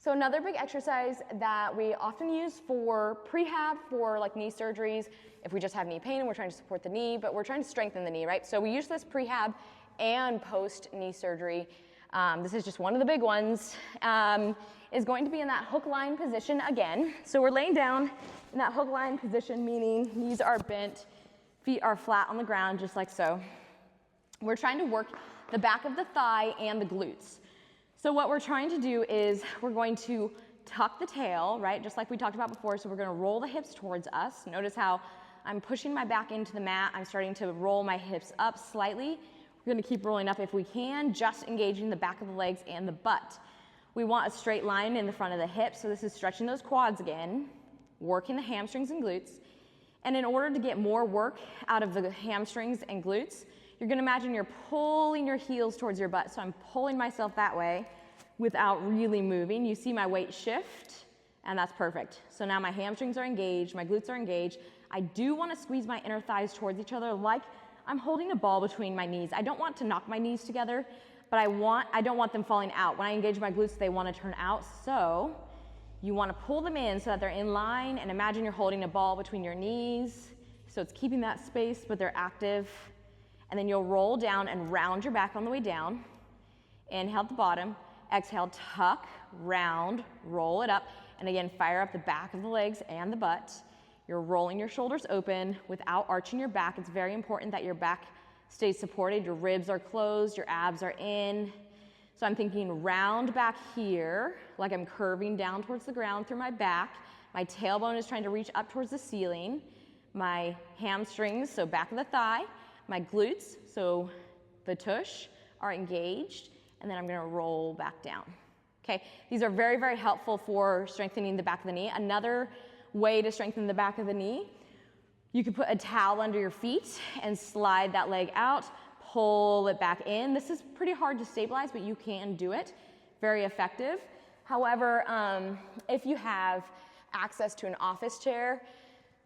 So another big exercise that we often use for prehab for like knee surgeries, if we just have knee pain and we're trying to support the knee, but we're trying to strengthen the knee, right? So we use this prehab and post knee surgery. This is just one of the big ones, is going to be in that hook line position again. So we're laying down in that hook line position, meaning knees are bent, feet are flat on the ground, just like so. We're trying to work the back of the thigh and the glutes. So what we're trying to do is we're going to tuck the tail, right, just like we talked about before. So we're going to roll the hips towards us. Notice how I'm pushing my back into the mat. I'm starting to roll my hips up slightly. We're going to keep rolling up if we can, just engaging the back of the legs and the butt. We want a straight line in the front of the hips, so this is stretching those quads again, working the hamstrings and glutes. And in order to get more work out of the hamstrings and glutes, you're going to imagine you're pulling your heels towards your butt. So I'm pulling myself that way without really moving. You see my weight shift, and that's perfect. So now my hamstrings are engaged, my glutes are engaged. I do want to squeeze my inner thighs towards each other like I'm holding a ball between my knees. I don't want to knock my knees together, but I don't want them falling out. When I engage my glutes, they want to turn out. So you want to pull them in so that they're in line, and imagine you're holding a ball between your knees. So it's keeping that space, but they're active. And then you'll roll down and round your back on the way down. Inhale at the bottom. Exhale, tuck, round, roll it up. And again, fire up the back of the legs and the butt. You're rolling your shoulders open without arching your back. It's very important that your back stays supported. Your ribs are closed, your abs are in. So I'm thinking round back here, like I'm curving down towards the ground through my back. My tailbone is trying to reach up towards the ceiling. My hamstrings, so back of the thigh. My glutes, so the tush, are engaged, and then I'm gonna roll back down. Okay, these are very, very helpful for strengthening the back of the knee. Another way to strengthen the back of the knee, you could put a towel under your feet and slide that leg out, pull it back in. This is pretty hard to stabilize, but you can do it. Very effective. However, if you have access to an office chair,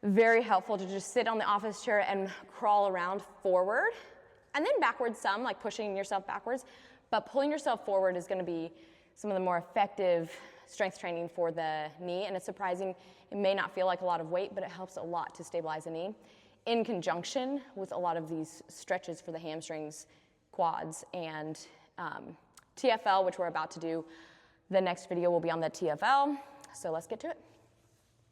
very helpful to just sit on the office chair and crawl around forward and then backwards some, like pushing yourself backwards, but pulling yourself forward is going to be some of the more effective strength training for the knee. And it's surprising, it may not feel like a lot of weight, but it helps a lot to stabilize the knee in conjunction with a lot of these stretches for the hamstrings, quads, and TFL, which we're about to do. The next video will be on the TFL, so let's get to it.